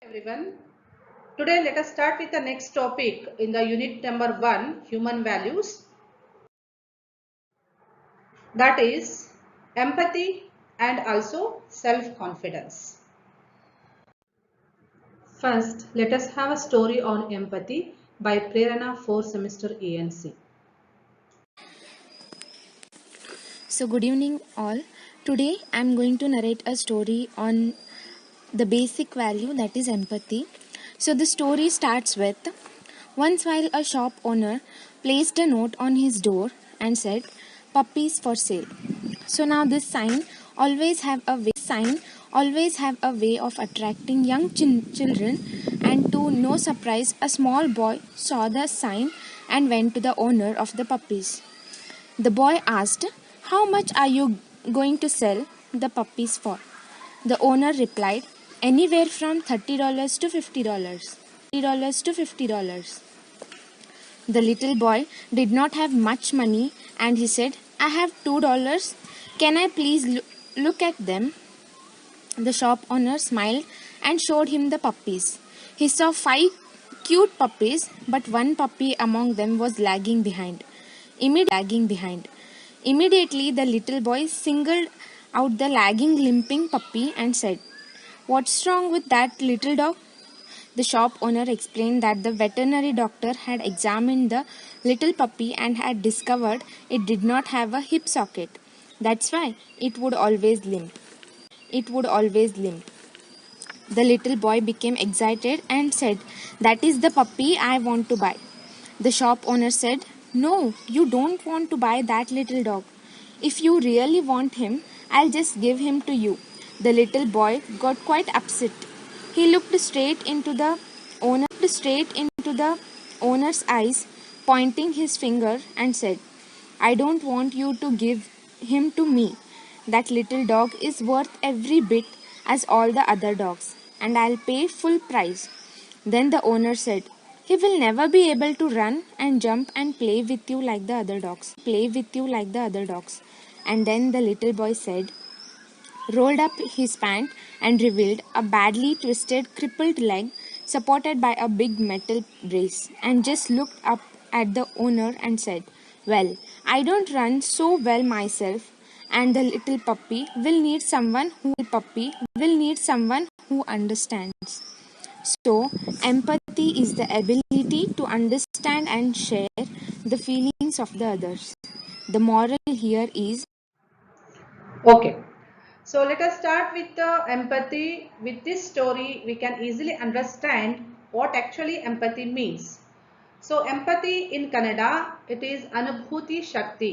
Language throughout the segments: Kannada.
Everyone. Today let us start with the next topic in the unit number 1, human values, that is empathy and also self-confidence. First, let us have a story on empathy by Prerana 4 semester ANC. So, good evening, all. Today, I am going to narrate a story on the basic value that is empathy. So, the story starts with once while a shop owner placed a note on his door and said, "Puppies for sale." So, now this sign always have a way of attracting young children, and to no surprise, a small boy saw the sign and went to the owner of the puppies. The boy asked, "How much are you going to sell the puppies for?" The owner replied, "Anywhere from $30 to $50. $50. The little boy did not have much money and he said, "I have $2. Can I please look at them?" The shop owner smiled and showed him the puppies. He saw 5 cute puppies, but one puppy among them was lagging behind. Immediately, the little boy singled out the lagging, limping puppy and said, "What's wrong with that little dog?" The shop owner explained that the veterinary doctor had examined the little puppy and had discovered it did not have a hip socket. That's why it would always limp. The little boy became excited and said, "That is the puppy I want to buy." The shop owner said, "No, you don't want to buy that little dog. If you really want him, I'll just give him to you." The little boy got quite upset. He looked straight into the owner's eyes, pointing his finger, and said, "I don't want you to give him to me. That little dog is worth every bit as all the other dogs, and I'll pay full price." Then the owner said, "He will never be able to run and jump and play with you like the other dogs." And then the little boy rolled up his pant and revealed a badly twisted, crippled leg supported by a big metal brace, and just looked up at the owner and said, "Well, I don't run so well myself, and the little puppy will need someone who understands." So, empathy is the ability to understand and share the feelings of the others. The moral here is Okay. So let us start with the empathy. With this story, we can easily understand what actually empathy means. So empathy in Kannada, it is Anubhuti Shakti.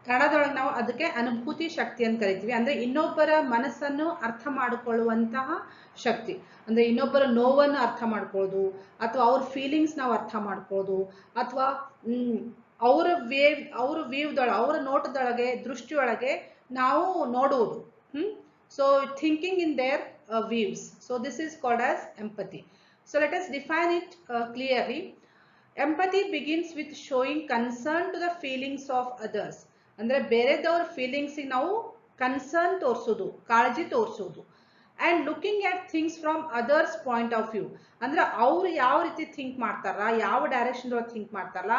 ಕನ್ನಡದೊಳಗೆ ನಾವು ಅದಕ್ಕೆ ಅನುಭೂತಿ ಶಕ್ತಿ ಅಂತ ಕರಿತೀವಿ. ಅಂದ್ರೆ ಇನ್ನೊಬ್ಬರ ಮನಸ್ಸನ್ನು ಅರ್ಥ ಮಾಡಿಕೊಳ್ಳುವಂತಹ ಶಕ್ತಿ. ಅಂದ್ರೆ ಇನ್ನೊಬ್ಬರ ನೋವನ್ನು ಅರ್ಥ ಮಾಡ್ಕೊಳ್ಳೋದು, ಅಥವಾ ಅವ್ರ ಫೀಲಿಂಗ್ಸ್ ನಾವು ಅರ್ಥ ಮಾಡ್ಕೊಳ್ಳೋದು, ಅಥವಾ ಅವ್ರ ಅವ್ರ ನೋಟದೊಳಗೆ, ದೃಷ್ಟಿಯೊಳಗೆ ನಾವು ನೋಡುವುದು. So thinking in their views. So this is called as empathy. So let us define it clearly. Empathy begins with showing concern to the feelings of others. ಅಂದ್ರೆ ಬೇರೆದವರ ಫೀಲಿಂಗ್ಸ್ ನಾವು ಕನ್ಸರ್ನ್ ತೋರಿಸೋದು, ಕಾಳಜಿ ತೋರಿಸೋದು. And looking at things from others point of view. ಅಂದ್ರೆ ಅವ್ರು ಯಾವ ರೀತಿ ಥಿಂಕ್ ಮಾಡ್ತಾರ, ಯಾವ ಡೈರೆಕ್ಷನ್ ಒಳಗೆ ಥಿಂಕ್ ಮಾಡ್ತಾರಲ್ಲ,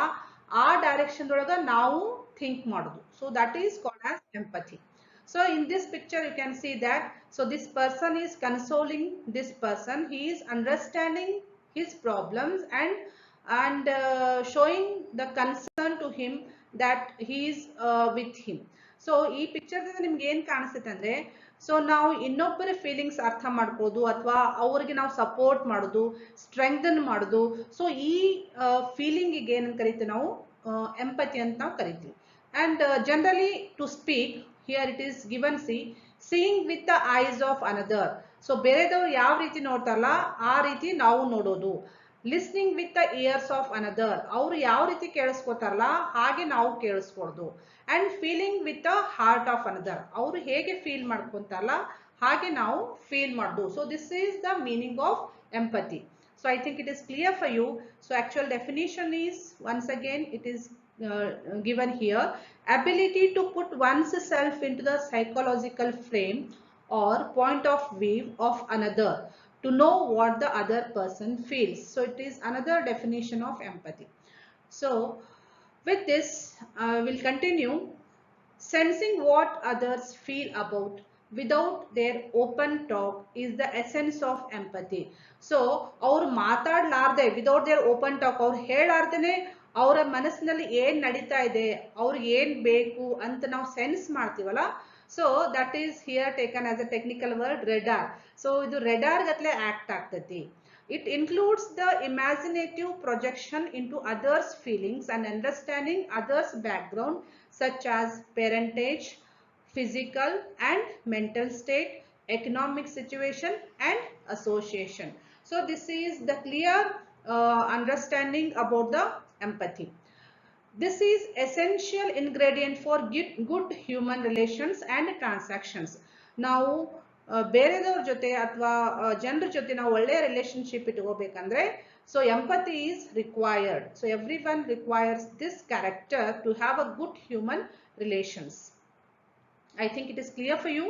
ಆ ಡೈರೆಕ್ಷನ್ ಒಳಗೆ ನಾವು ಥಿಂಕ್ ಮಾಡೋದು. So that is called as empathy. So in this picture you can see that, so this person is consoling this person, he is understanding his problems and showing the concern to him that he is with him. So ಈ ಪಿಕ್ಚರ್ ನಿಮ್ಗೆ ಏನ್ ಕಾಣಿಸುತ್ತೆ ಅಂದ್ರೆ, ಸೊ ನಾವು ಇನ್ನೊಬ್ಬರ ಫೀಲಿಂಗ್ಸ್ ಅರ್ಥ ಮಾಡ್ಬೋದು, ಅಥವಾ ಅವ್ರಿಗೆ ನಾವು ಸಪೋರ್ಟ್ ಮಾಡೋದು, ಸ್ಟ್ರೆಂಗ್ಥನ್ ಮಾಡೋದು. ಸೊ ಈ ಫೀಲಿಂಗಿಗೆ ಏನಂತ ಕರಿತೀವಿ ನಾವು ಎಂಪತಿ ಅಂತ ನಾವು ಕರಿತೀವಿ. And generally to speak, here it is given, seeing with the eyes of another. So ಬೇರೆದವ್ರು ಯಾವ ರೀತಿ ನೋಡ್ತಾರಲ್ಲ ಆ ರೀತಿ ನಾವು ನೋಡೋದು. Listening with the ears of another, ಅವ್ರು ಯಾವ ರೀತಿ ಕೇಳಿಸ್ಕೊತಾರಲ್ಲ ಹಾಗೆ ನಾವು ಕೇಳಿಸ್ಕೊಡೋದು. And feeling with the heart of another, ಅವರು ಹೇಗೆ ಫೀಲ್ ಮಾಡ್ಕೊಂತಾರಲ್ಲ ಹಾಗೆ ನಾವು ಫೀಲ್ ಮಾಡೋದು. So this is the meaning of empathy. So I think it is clear for you. So actual definition is, once again it is given here: ability to put one's self into the psychological frame or point of view of another, to know what the other person feels. So it is another definition of empathy. So with this, we'll continue. Sensing what others feel about without their open talk is the essence of empathy. So ಅವ್ರು ಮಾತಾಡ್ಲಾರ್ದೆ, without their open talk, ಅವ್ರು ಹೇಳಾರ್ದೇನೆ ಅವರ ಮನಸ್ಸಿನಲ್ಲಿ ಏನ್ ನಡೀತಾ ಇದೆ, ಅವ್ರಿಗೆ ಏನ್ ಬೇಕು ಅಂತ ನಾವು ಸೆನ್ಸ್ ಮಾಡ್ತೀವಲ್ಲ, so that is here taken as a technical word radar. So ಇದು ರೆಡಾರ್ ಗತ್ಲೆ ಆಕ್ಟ್ ಆಗ್ತೈತಿ. It includes the imaginative projection into others' feelings and understanding others' background, such as parentage, physical and mental state, economic situation, and association. So this is the clear understanding about the empathy. This is essential ingredient for good human relations and transactions. ನಾವು ಬೇರೆದವ್ರ ಜೊತೆ ಅಥವಾ ಜನರ ಜೊತೆ ನಾವು ಒಳ್ಳೆಯ relationship ಇಟ್ಕೋಬೇಕಂದ್ರೆ, so empathy is required. So everyone requires this character to have a good human relations. I think it is clear for you.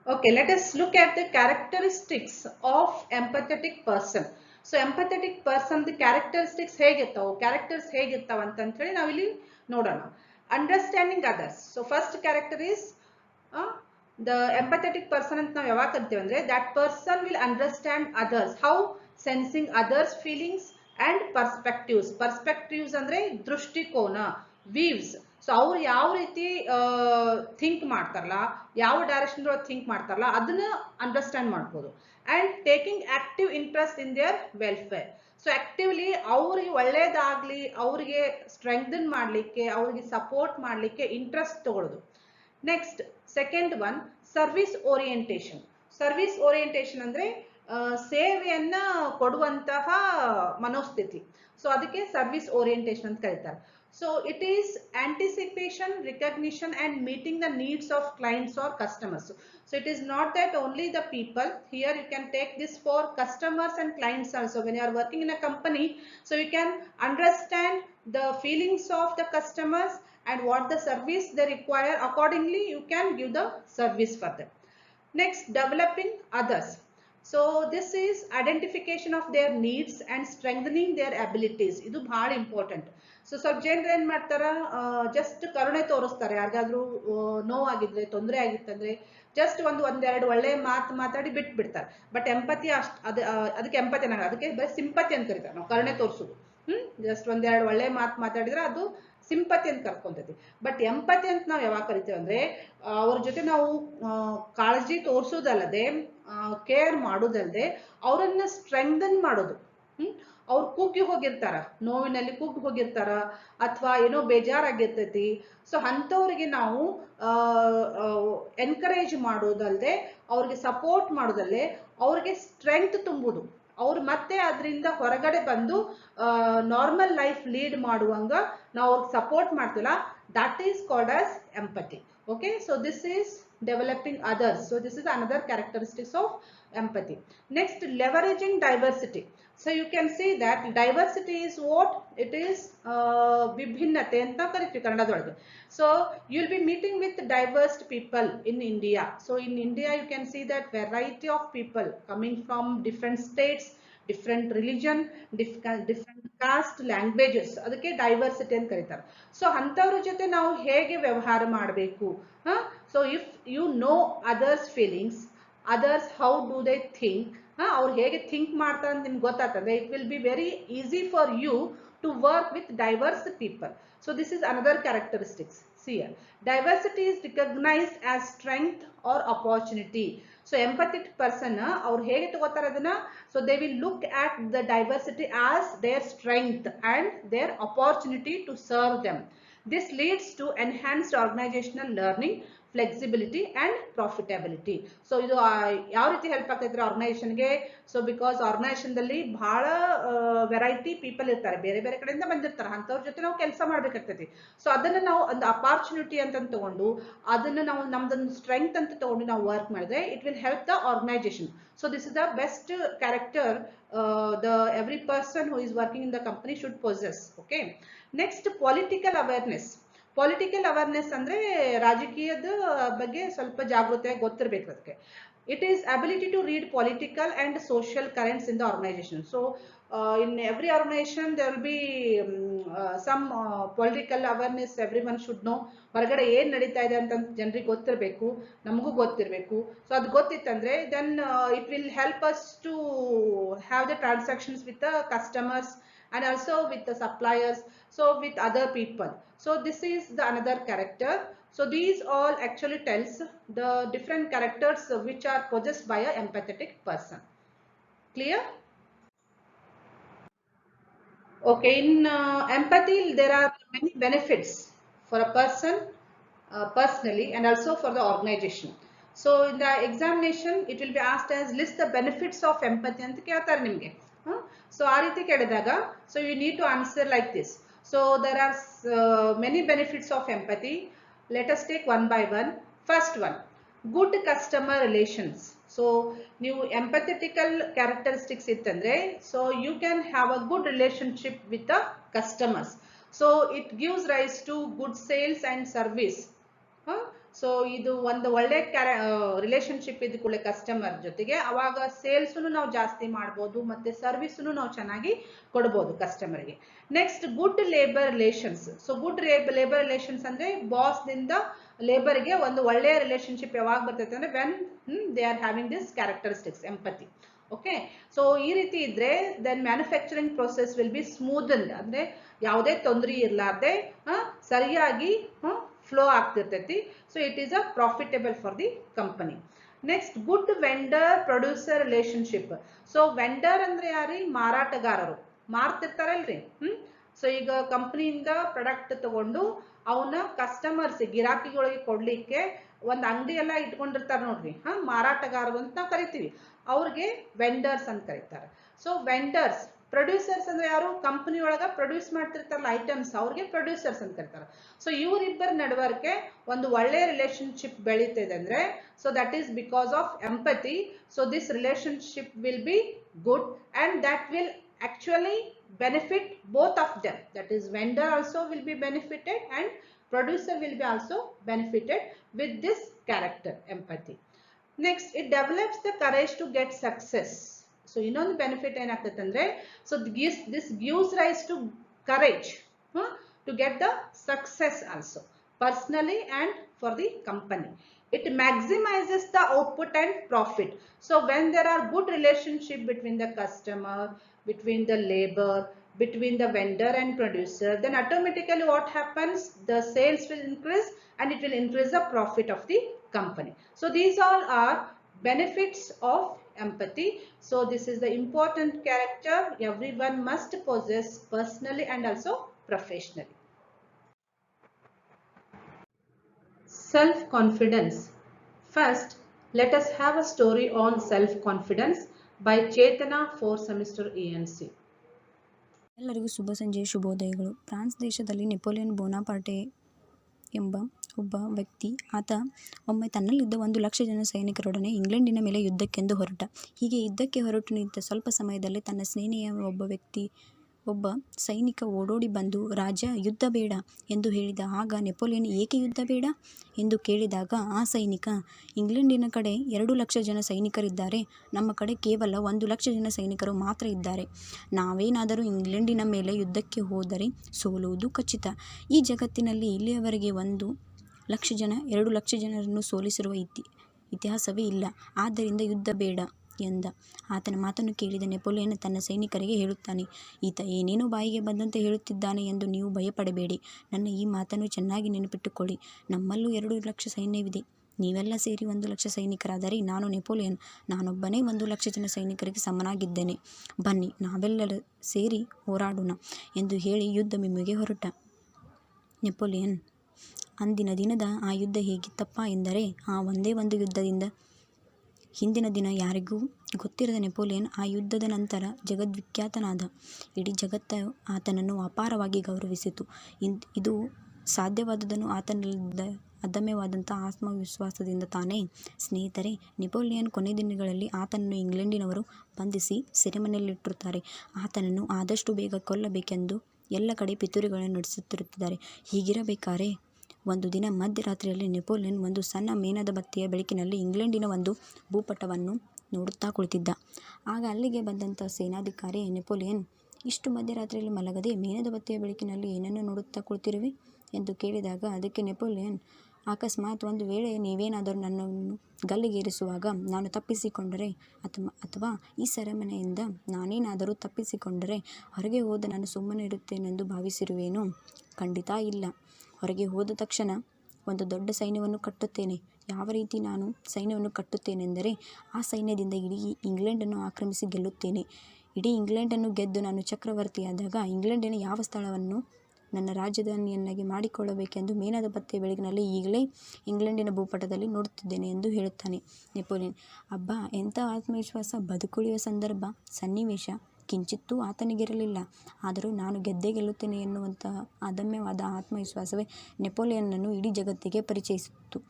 Okay, let us look at the characteristics of empathetic person. So empathetic person the characteristics ಹೇಗಿರ್ತಾವ, characters ಹೇಗಿರ್ತಾವ ಅಂತ ಹೇಳಿ ನಾವಿಲ್ಲಿ ನೋಡೋಣ. Understanding others. So first character is the empathetic person ಅಂತ ನಾವು ಯಾವಾಗ ಕರಿತೀವಿ ಅಂದ್ರೆ, that person will understand others. How? Sensing others feelings and perspectives. Perspectives ಅಂದ್ರೆ ದೃಷ್ಟಿಕೋನ, views. ಸೊ ಅವ್ರು ಯಾವ ರೀತಿ ಥಿಂಕ್ ಮಾಡ್ತಾರಲ್ಲ, ಯಾವ ಡೈರೆಕ್ಷನ್ ಥಿಂಕ್ ಮಾಡ್ತಾರಲ್ಲ ಅದನ್ನ ಅಂಡರ್ಸ್ಟ್ಯಾಂಡ್ ಮಾಡ್ಬೋದು. And taking active interest in their welfare. So actively ಅವ್ರಿಗೆ ಒಳ್ಳೇದಾಗ್ಲಿ, ಅವ್ರಿಗೆ ಸ್ಟ್ರೆಂಗ್ದನ್ ಮಾಡ್ಲಿಕ್ಕೆ, ಅವ್ರಿಗೆ ಸಪೋರ್ಟ್ ಮಾಡ್ಲಿಕ್ಕೆ ಇಂಟ್ರೆಸ್ಟ್ ತಗೊಳ್ಳೋದು. Next second one, service orientation. Service orientation ಅಂದ್ರೆ ಸೇವೆಯನ್ನ ಕೊಡುವಂತಹ ಮನೋಸ್ಥಿತಿ. ಸೊ ಅದಕ್ಕೆ ಸರ್ವಿಸ್ ಓರಿಯೆಂಟೇಷನ್ ಅಂತ ಕರೀತಾರೆ. So it is anticipation, recognition and meeting the needs of clients or customers. So it is not that only the people. Here you can take this for customers and clients also. When you are working in a company, so you can understand the feelings of the customers and what the service they require. Accordingly, you can give the service for them. Next, developing others. So this is identification of their needs and strengthening their abilities. ಇದು ಬಹಳ ಇಂಪಾರ್ಟೆಂಟ್. ಸೊ ಸ್ವಲ್ಪ ಜನರು ಏನ್ ಮಾಡ್ತಾರ, ಜಸ್ಟ್ ಕರುಣೆ ತೋರಿಸ್ತಾರೆ. ಯಾರಿಗಾದ್ರೂ ನೋವಾಗಿದ್ರೆ, ತೊಂದರೆ ಆಗಿತ್ತಂದ್ರೆ ಜಸ್ಟ್ ಒಂದೆರಡು ಒಳ್ಳೆ ಮಾತಾಡಿ ಬಿಟ್ಬಿಡ್ತಾರೆ. ಬಟ್ ಎಂಪತಿ ಅದಕ್ಕೆ ಎಂಪತಿ ಅನ್ನಲ್ಲ, ಅದಕ್ಕೆ ಬರೀ ಸಿಂಪತಿ ಅಂತ ಕರೀತಾರೆ. ನಾವು ಕರುಣೆ ತೋರಿಸೋದು, ಜಸ್ಟ್ ಒಂದೆರಡು ಒಳ್ಳೆ ಮಾತಾಡಿದ್ರೆ ಅದು ಸಿಂಪತಿ ಅಂತ ಕರ್ಕೊಂತೈತಿ. ಬಟ್ ಎಂಪತಿ ಅಂತ ನಾವು ಯಾವಾಗ ಕರಿತೀವಿ ಅಂದ್ರೆ, ಅವ್ರ ಜೊತೆ ನಾವು ಕಾಳಜಿ ತೋರಿಸೋದಲ್ಲದೆ, ಕೇರ್ ಮಾಡೋದಲ್ಲದೆ ಅವರನ್ನ ಸ್ಟ್ರೆಂಗ್ದನ್ ಮಾಡೋದು. ಅವ್ರು ಕುಗ್ಗಿ ಹೋಗಿರ್ತಾರ, ನೋವಿನಲ್ಲಿ ಕುಗ್ಗಿ ಹೋಗಿರ್ತಾರ, ಅಥವಾ ಏನೋ ಬೇಜಾರಾಗಿರ್ತೈತಿ. ಸೊ ಅಂಥವ್ರಿಗೆ ನಾವು ಎನ್ಕರೇಜ್ ಮಾಡೋದಲ್ಲದೆ, ಅವ್ರಿಗೆ ಸಪೋರ್ಟ್ ಮಾಡೋದಲ್ಲೇ ಅವ್ರಿಗೆ ಸ್ಟ್ರೆಂಗ್ತ್ ತುಂಬುದು. ಅವ್ರು ಮತ್ತೆ ಅದರಿಂದ ಹೊರಗಡೆ ಬಂದು ನಾರ್ಮಲ್ ಲೈಫ್ ಲೀಡ್ ಮಾಡುವಂಗ ನಾವು ಅವ್ರಿಗೆ ಸಪೋರ್ಟ್ ಮಾಡ್ತೀವಲ್ಲ, that is called as empathy. Okay, so this is developing others. So this is another characteristics of empathy. Next, leveraging diversity. So you can see that diversity is what it is, vibhinnate anta kariತೀವಿ ಕನ್ನಡದೊಳಗೆ. So you will be meeting with diverse people in India. So in India you can see that variety of people coming from different states, different religion, different caste, languages. ಅದಕ್ಕೆ ಡೈವರ್ಸಿಟಿ ಅಂತ ಕರೀತಾರೆ. ಸೊ ಅಂಥವ್ರ ಜೊತೆ ನಾವು ಹೇಗೆ ವ್ಯವಹಾರ ಮಾಡಬೇಕು. So if you know others feelings, others how do they think, ಅವ್ರು ಹೇಗೆ ಥಿಂಕ್ ಮಾಡ್ತಾರೆ ಅಂತ ನಿಮ್ಗೆ ಗೊತ್ತಾಗ್ತದೆ, it will be very easy for you to work with diverse people. So this is another characteristics. See here, diversity is recognized as strength or opportunity. So empathic person ಅವ್ರು ಹೇಗೆ ತಗೋತಾರೆ ಅದನ್ನ, so they will look at the diversity as their strength and their opportunity to serve them. This leads to enhanced organizational learning, flexibility and profitability. So ಇದು ಯಾವ ರೀತಿ ಹೆಲ್ಪ್ ಆಗ್ತೈತ್ರಿ ಆರ್ಗನೈಸೇಷನ್ಗೆ. ಸೊ ಬಿಕಾಸ್ ಆರ್ಗನೈಸೇಷನ್ದಲ್ಲಿ ಬಹಳ ವೆರೈಟಿ ಪೀಪಲ್ ಇರ್ತಾರೆ, ಬೇರೆ ಬೇರೆ ಕಡೆಯಿಂದ ಬಂದಿರ್ತಾರೆ. ಅಂಥವ್ರ ಜೊತೆ ನಾವು ಕೆಲಸ ಮಾಡ್ಬೇಕಾಗ್ತೈತಿ. ಸೊ ಅದನ್ನ ನಾವು ಒಂದು ಅಪಾರ್ಚುನಿಟಿ ಅಂತ ತಗೊಂಡು, ಅದನ್ನ ನಾವು ನಮ್ದೊಂದು ಸ್ಟ್ರೆಂತ್ ಅಂತ ತಗೊಂಡು ನಾವು ವರ್ಕ್ ಮಾಡಿದ್ರೆ it will help the organisation. So this is the best character the every person who is working in the company should possess. Okay, next, political awareness. Political awareness ಅಂದ್ರೆ ರಾಜಕೀಯದ ಬಗ್ಗೆ ಸ್ವಲ್ಪ ಜಾಗೃತಿಯಾಗಿ ಗೊತ್ತಿರಬೇಕು. ಅದಕ್ಕೆ It is ability to read political and social currents in the organization. So in every organization there will be some political awareness everyone should know. ಹೊರಗಡೆ ಏನು ನಡೀತಾ ಇದೆ ಅಂತ ಜನರಿಗೆ ಗೊತ್ತಿರಬೇಕು, ನಮಗೂ ಗೊತ್ತಿರಬೇಕು. ಸೊ ಅದು ಗೊತ್ತಿತ್ತಂದ್ರೆ then it will help us to have the transactions with the customers and also with the suppliers, so with other people. So this is the another character. So these all actually tells the different characters which are possessed by a empathetic person. Clear? Okay, in empathy there are many benefits for a person personally and also for the organization. So in the examination it will be asked as list the benefits of empathy ಅಂತ ಕೇಳ್ತಾರೆ ನಿಮಗೆ. So ಆ ರೀತಿ ಕೇಳಿದಾಗ so you need to answer like this. So there are many benefits of empathy. Let us take one by one. First one, good customer relations. So ನೀವು empathetical characteristics ಇತ್ತಂದ್ರೆ so you can have a good relationship with the customers. So it gives rise to good sales and service. So ಇದು ಒಂದು ಒಳ್ಳೆ ರಿಲೇಶನ್ಶಿಪ್ ಇದ್ದ ಕೂಡಲೇ ಕಸ್ಟಮರ್ ಜೊತೆಗೆ ಅವಾಗ ಸೇಲ್ಸ್ನು ನಾವು ಜಾಸ್ತಿ ಮಾಡ್ಬೋದು ಮತ್ತೆ ಸರ್ವಿಸ್ನು ನಾವು ಚೆನ್ನಾಗಿ ಕೊಡ್ಬೋದು ಕಸ್ಟಮರ್ಗೆ. Next good labour relations. So good labour relations ಅಂದ್ರೆ ಬಾಸ್ ದಿಂದ ಲೇಬರ್ಗೆ ಒಂದು ಒಳ್ಳೆಯ ರಿಲೇಶನ್ಶಿಪ್ ಯಾವಾಗ ಬರ್ತೈತೆ ಅಂದ್ರೆ when they are having this characteristics empathy. Okay, so ಈ ರೀತಿ ಇದ್ರೆ then manufacturing process will be smooth ಅಂದ್ರೆ ಯಾವುದೇ ತೊಂದರೆ ಇರಲಾರ್ದೆ ಸರಿಯಾಗಿ ಫ್ಲೋ ಆಗ್ತಿರ್ತೈತಿ. So it is a profitable for the company. Next good vendor producer relationship. So vendor ಅಂದ್ರೆ ಯಾರಿ? ಮಾರಾಟಗಾರರು ಮಾರ್ತಿರ್ತಾರಲ್ರಿ. ಸೊ ಈಗ ಕಂಪನಿಯಿಂದ ಪ್ರಾಡಕ್ಟ್ ತಗೊಂಡು ಅವನ್ನ ಕಸ್ಟಮರ್ಸ್ ಗಿರಾಕಿಗಳಿಗೆ ಕೊಡ್ಲಿಕ್ಕೆ ಒಂದು ಅಂಗಡಿ ಎಲ್ಲ ಇಟ್ಕೊಂಡಿರ್ತಾರೆ ನೋಡ್ರಿ, ಮಾರಾಟಗಾರರು ಅಂತ ನಾವು ಕರಿತೀವಿ. ಅವ್ರಿಗೆ ವೆಂಡರ್ಸ್ ಅಂತ ಕರೀತಾರೆ. So vendors. ಪ್ರೊಡ್ಯೂಸರ್ಸ್ ಅಂದ್ರೆ ಯಾರು? ಕಂಪನಿ ಒಳಗ ಪ್ರೊಡ್ಯೂಸ್ ಮಾಡ್ತಿರ್ತಾರಲ್ಲ ಐಟಮ್ಸ್, ಅವ್ರಿಗೆ ಪ್ರೊಡ್ಯೂಸರ್ಸ್ ಅಂತ ಕರೀತಾರೆ. ಸೊ ಇವರಿಬ್ಬರ ನಡವಳಿಕೆ ಒಂದು ಒಳ್ಳೆ ರಿಲೇಶನ್ಶಿಪ್ ಬೆಳೀತಿದೆ ಅಂದ್ರೆ so that is because of empathy. So this relationship will be good and that will actually benefit both of them. That is vendor also will be benefited and producer will be also benefited with this character empathy. Next, it develops the courage to get success. So ಇನ್ನೊಂದು benefit ಏನಾಗ್ತದೆ ಅಂದ್ರೆ so this gives rise to courage to get the success also personally and for the company. It maximizes the output and profit. So when there are good relationship between the customer, between the labor, between the vendor and producer, then automatically what happens? The sales will increase and it will increase the profit of the company. So these all are benefits of empathy. So this is the important character everyone must possess personally and also professionally. Self-confidence. First, let us have a story on self-confidence by Chetana, 4th semester ENC. ಎಲ್ಲರಿಗೂ ಶುಭ ಸಂಜೆ, ಶುಭೋದಯಗಳು. ಫ್ರಾನ್ಸ್ ದೇಶದಲ್ಲಿ ನೆಪೋಲಿಯನ್ ಬೋನಾಪಾರ್ಟೆ ಎಂಬ ಒಬ್ಬ ವ್ಯಕ್ತಿ, ಆತ ಒಮ್ಮೆ ತನ್ನಲ್ಲಿದ್ದ 1,00,000 ಜನ ಸೈನಿಕರೊಡನೆ ಇಂಗ್ಲೆಂಡಿನ ಮೇಲೆ ಯುದ್ಧಕ್ಕೆಂದು ಹೊರಟ. ಹೀಗೆ ಯುದ್ಧಕ್ಕೆ ಹೊರಟು ನಿಂತ ಸ್ವಲ್ಪ ಸಮಯದಲ್ಲೇ ತನ್ನ ಸ್ನೇಹಿಯ ಒಬ್ಬ ಸೈನಿಕ ಓಡೋಡಿ ಬಂದು, ರಾಜ ಯುದ್ಧ ಬೇಡ ಎಂದು ಹೇಳಿದ. ಆಗ ನೆಪೋಲಿಯನ್, ಏಕೆ ಯುದ್ಧ ಬೇಡ ಎಂದು ಕೇಳಿದಾಗ ಆ ಸೈನಿಕ, ಇಂಗ್ಲೆಂಡಿನ ಕಡೆ 2,00,000 ಜನ ಸೈನಿಕರಿದ್ದಾರೆ, ನಮ್ಮ ಕಡೆ ಕೇವಲ 1,00,000 ಜನ ಸೈನಿಕರು ಮಾತ್ರ ಇದ್ದಾರೆ. ನಾವೇನಾದರೂ ಇಂಗ್ಲೆಂಡಿನ ಮೇಲೆ ಯುದ್ಧಕ್ಕೆ ಹೋದರೆ ಸೋಲುವುದು ಖಚಿತ. ಈ ಜಗತ್ತಿನಲ್ಲಿ ಇಲ್ಲಿಯವರೆಗೆ 1,00,000 ಜನ 2,00,000 ಜನರನ್ನು ಸೋಲಿಸಿರುವ ಇತಿಹಾಸವೇ ಇಲ್ಲ. ಆದ್ದರಿಂದ ಯುದ್ಧ ಬೇಡ ಎಂದ. ಆತನ ಮಾತನ್ನು ಕೇಳಿದ ನೆಪೋಲಿಯನ್ ತನ್ನ ಸೈನಿಕರಿಗೆ ಹೇಳುತ್ತಾನೆ, ಈತ ಏನೇನೋ ಬಾಯಿಗೆ ಬಂದಂತೆ ಹೇಳುತ್ತಿದ್ದಾನೆ ಎಂದು ನೀವು ಭಯಪಡಬೇಡಿ. ನನ್ನ ಈ ಮಾತನ್ನು ಚೆನ್ನಾಗಿ ನೆನಪಿಟ್ಟುಕೊಳ್ಳಿ. ನಮ್ಮಲ್ಲೂ 2,00,000 ಸೈನ್ಯವಿದೆ. ನೀವೆಲ್ಲ ಸೇರಿ 1,00,000 ಸೈನಿಕರಾದರೆ ನಾನು ನೆಪೋಲಿಯನ್, ನಾನೊಬ್ಬನೇ 1,00,000 ಜನ ಸೈನಿಕರಿಗೆ ಸಮನಾಗಿದ್ದೇನೆ. ಬನ್ನಿ, ನಾವೆಲ್ಲರೂ ಸೇರಿ ಹೋರಾಡೋಣ ಎಂದು ಹೇಳಿ ಯುದ್ಧ ವಿಮೆಗೆ ಹೊರಟ. ನೆಪೋಲಿಯನ್ ಅಂದಿನ ದಿನದ ಆ ಯುದ್ಧ ಹೇಗಿತ್ತಪ್ಪ ಎಂದರೆ, ಆ ಒಂದೇ ಒಂದು ಯುದ್ಧದಿಂದ ಹಿಂದಿನ ದಿನ ಯಾರಿಗೂ ಗೊತ್ತಿರದ ನೆಪೋಲಿಯನ್ ಆ ಯುದ್ಧದ ನಂತರ ಜಗದ್ವಿಖ್ಯಾತನಾದ. ಇಡೀ ಜಗತ್ತು ಆತನನ್ನು ಅಪಾರವಾಗಿ ಗೌರವಿಸಿತು. ಇದು ಸಾಧ್ಯವಾದುದನ್ನು ಆತನಲ್ಲಿದ್ದ ಅದಮ್ಯವಾದಂಥ ಆತ್ಮವಿಶ್ವಾಸದಿಂದ ತಾನೇ. ಸ್ನೇಹಿತರೆ, ನೆಪೋಲಿಯನ್ ಕೊನೆ ದಿನಗಳಲ್ಲಿ ಆತನನ್ನು ಇಂಗ್ಲೆಂಡಿನವರು ಬಂಧಿಸಿ ಸೆರೆಮನೆಯಲ್ಲಿಟ್ಟಿರುತ್ತಾರೆ. ಆತನನ್ನು ಆದಷ್ಟು ಬೇಗ ಕೊಲ್ಲಬೇಕೆಂದು ಎಲ್ಲ ಕಡೆ ಪಿತೂರಿಗಳನ್ನು ನಡೆಸುತ್ತಿರುತ್ತಿದ್ದಾರೆ. ಹೀಗಿರಬೇಕಾದ್ರೆ ಒಂದು ದಿನ ಮಧ್ಯರಾತ್ರಿಯಲ್ಲಿ ನೆಪೋಲಿಯನ್ ಒಂದು ಸಣ್ಣ ಮೇಣದ ಬತ್ತಿಯ ಬೆಳಕಿನಲ್ಲಿ ಇಂಗ್ಲೆಂಡಿನ ಒಂದು ಭೂಪಟವನ್ನು ನೋಡುತ್ತಾ ಕುಳಿತಿದ್ದ. ಆಗ ಅಲ್ಲಿಗೆ ಬಂದಂಥ ಸೇನಾಧಿಕಾರಿ, ನೆಪೋಲಿಯನ್, ಇಷ್ಟು ಮಧ್ಯರಾತ್ರಿಯಲ್ಲಿ ಮಲಗದೆ ಮೇಣದ ಬತ್ತಿಯ ಬೆಳಕಿನಲ್ಲಿ ಏನನ್ನು ನೋಡುತ್ತಾ ಕುಳಿತಿರುವೆ ಎಂದು ಕೇಳಿದಾಗ, ಅದಕ್ಕೆ ನೆಪೋಲಿಯನ್, ಅಕಸ್ಮಾತ್ ಒಂದು ವೇಳೆ ನೀವೇನಾದರೂ ನನ್ನನ್ನು ಗಲ್ಲಿಗೇರಿಸುವಾಗ ನಾನು ತಪ್ಪಿಸಿಕೊಂಡರೆ ಅಥವಾ ಈ ಸೆರೆಮನೆಯಿಂದ ನಾನೇನಾದರೂ ತಪ್ಪಿಸಿಕೊಂಡರೆ ಹೊರಗೆ ಹೋದ ನಾನು ಸುಮ್ಮನೆ ಇರುತ್ತೇನೆಂದು ಭಾವಿಸಿರುವೇನೋ? ಖಂಡಿತ ಇಲ್ಲ. ಹೊರಗೆ ಹೋದ ತಕ್ಷಣ ಒಂದು ದೊಡ್ಡ ಸೈನ್ಯವನ್ನು ಕಟ್ಟುತ್ತೇನೆ. ಯಾವ ರೀತಿ ನಾನು ಸೈನ್ಯವನ್ನು ಕಟ್ಟುತ್ತೇನೆಂದರೆ, ಆ ಸೈನ್ಯದಿಂದ ಇಡೀ ಇಂಗ್ಲೆಂಡನ್ನು ಆಕ್ರಮಿಸಿ ಗೆಲ್ಲುತ್ತೇನೆ. ಇಡೀ ಇಂಗ್ಲೆಂಡನ್ನು ಗೆದ್ದು ನಾನು ಚಕ್ರವರ್ತಿಯಾದಾಗ ಇಂಗ್ಲೆಂಡಿನ ಯಾವ ಸ್ಥಳವನ್ನು ನನ್ನ ರಾಜಧಾನಿಯನ್ನಾಗಿ ಮಾಡಿಕೊಳ್ಳಬೇಕೆಂದು ಮೇಣದ ಬತ್ತಿಯ ಬೆಳಕಿನಲ್ಲಿ ಈಗಲೇ ಇಂಗ್ಲೆಂಡಿನ ಭೂಪಟದಲ್ಲಿ ನೋಡುತ್ತಿದ್ದೇನೆ ಎಂದು ಹೇಳುತ್ತಾನೆ ನೆಪೋಲಿಯನ್. ಅಬ್ಬಾ, ಎಂಥ ಆತ್ಮವಿಶ್ವಾಸ! ಬದುಕುಳಿಯುವ ಸಂದರ್ಭ, ಸನ್ನಿವೇಶ ಕಿಂಚಿತ್ತೂ ಆತನಿಗಿರಲಿಲ್ಲ. ಆದರೂ ನಾನು ಗೆದ್ದೇ ಗೆಲ್ಲುತ್ತೇನೆ ಎನ್ನುವಂತಹ ಅದಮ್ಯವಾದ ಆತ್ಮವಿಶ್ವಾಸವೇ ನೆಪೋಲಿಯನ್ನನ್ನು ಇಡೀ ಜಗತ್ತಿಗೆ ಪರಿಚಯಿಸಿತ್ತು.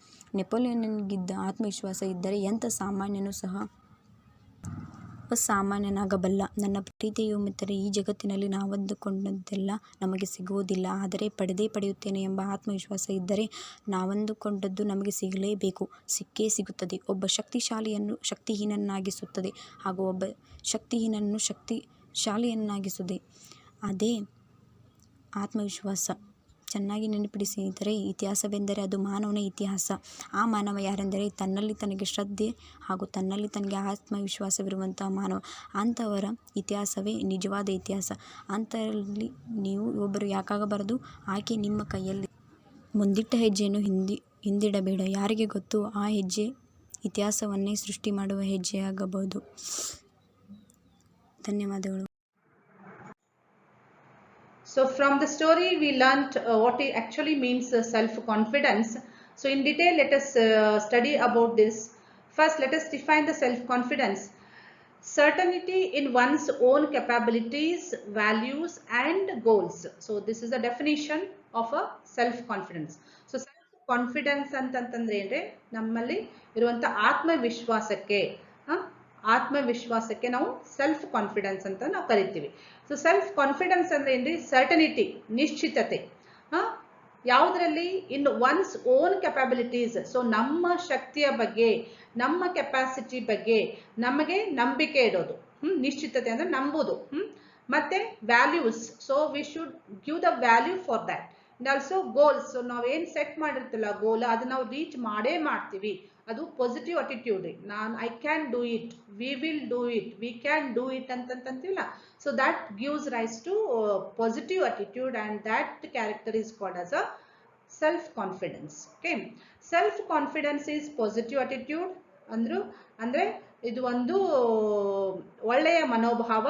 ನೆಪೋಲಿಯನ್ನಿಗಿದ್ದ ಆತ್ಮವಿಶ್ವಾಸ ಇದ್ದರೆ ಎಂಥ ಸಾಮಾನ್ಯನೂ ಸಹ ಅಸಾಮಾನ್ಯನಾಗಬಲ್ಲ. ನನ್ನ ಪ್ರೀತಿಯ ಮಿತ್ರರೇ, ಈ ಜಗತ್ತಿನಲ್ಲಿ ನಾವಂದುಕೊಂಡದ್ದೆಲ್ಲ ನಮಗೆ ಸಿಗುವುದಿಲ್ಲ, ಆದರೆ ಪಡೆದೇ ಪಡೆಯುತ್ತೇನೆ ಎಂಬ ಆತ್ಮವಿಶ್ವಾಸ ಇದ್ದರೆ ನಾವಂದುಕೊಂಡದ್ದು ನಮಗೆ ಸಿಗಲೇಬೇಕು, ಸಿಕ್ಕೇ ಸಿಗುತ್ತದೆ. ಒಬ್ಬ ಶಕ್ತಿಶಾಲಿಯನ್ನು ಶಕ್ತಿಹೀನನ್ನಾಗಿಸುತ್ತದೆ ಹಾಗೂ ಒಬ್ಬ ಶಕ್ತಿಹೀನನ್ನು ಶಕ್ತಿಶಾಲಿಯನ್ನಾಗಿಸುತ್ತದೆ ಅದೇ ಆತ್ಮವಿಶ್ವಾಸ. ಚೆನ್ನಾಗಿ ನೆನಪಿಡಿ ಸ್ನೇಹಿತರೆ, ಇತಿಹಾಸವೆಂದರೆ ಅದು ಮಾನವನ ಇತಿಹಾಸ. ಆ ಮಾನವ ಯಾರೆಂದರೆ ತನ್ನಲ್ಲಿ ತನಗೆ ಶ್ರದ್ಧೆ ಹಾಗೂ ತನ್ನಲ್ಲಿ ತನಗೆ ಆತ್ಮವಿಶ್ವಾಸವಿರುವಂತಹ ಮಾನವ. ಅಂಥವರ ಇತಿಹಾಸವೇ ನಿಜವಾದ ಇತಿಹಾಸ. ಅಂಥರಲ್ಲಿ ನೀವು ಒಬ್ಬರು ಯಾಕಾಗಬಾರದು? ಆಕೆ ನಿಮ್ಮ ಕೈಯಲ್ಲಿ. ಮುಂದಿಟ್ಟ ಹೆಜ್ಜೆಯನ್ನು ಹಿಂದಿಡಬೇಡ. ಯಾರಿಗೆ ಗೊತ್ತು, ಆ ಹೆಜ್ಜೆ ಇತಿಹಾಸವನ್ನೇ ಸೃಷ್ಟಿ ಮಾಡುವ ಹೆಜ್ಜೆಯಾಗಬಹುದು. ಧನ್ಯವಾದಗಳು. So from the story we learnt what it actually means self-confidence. So in detail let us study about this. First let us define the self-confidence. Certainty in one's own capabilities, values and goals. So this is the definition of a self-confidence. So self-confidence ಅಂತಂದ್ರೆ ಅಂದ್ರೆ ನಮ್ಮಲ್ಲಿ ಇರುವಂತ ಆತ್ಮವಿಶ್ವಾಸಕ್ಕೆ ನಾವು ಸೆಲ್ಫ್ ಕಾನ್ಫಿಡೆನ್ಸ್ ಅಂತ ನಾವು ಕರಿತೀವಿ. ಸೊ ಸೆಲ್ಫ್ ಕಾನ್ಫಿಡೆನ್ಸ್ ಅಂದ್ರೆ ಏನ್ರಿ? ಸರ್ಟನಿಟಿ, ನಿಶ್ಚಿತತೆ. ಯಾವುದರಲ್ಲಿ? ಇನ್ ಒನ್ಸ್ ಓನ್ ಕೆಪಾಬಿಲಿಟೀಸ್. ಸೊ ನಮ್ಮ ಶಕ್ತಿಯ ಬಗ್ಗೆ, ನಮ್ಮ ಕೆಪಾಸಿಟಿ ಬಗ್ಗೆ ನಮಗೆ ನಂಬಿಕೆ ಇಡೋದು. ನಿಶ್ಚಿತತೆ ಅಂದ್ರೆ ನಂಬುದು. ಮತ್ತೆ values. So we should give the value for that. And also goals. So ನಾವೇನ್ ಸೆಟ್ ಮಾಡಿರ್ತಿಲ್ಲ ಗೋಲ್, ಅದು ನಾವು ರೀಚ್ ಮಾಡೇ ಮಾಡ್ತೀವಿ. ಅದು positive attitude. I can do it, we will do it, we can do it ಅಂತಂತೀವಲ್ಲ. So that gives rise to positive attitude and that character is called as a self confidence. Okay, self confidence is positive attitude ಅಂದ್ರೆ ಇದು ಒಂದು ಒಳ್ಳೆಯ ಮನೋಭಾವ,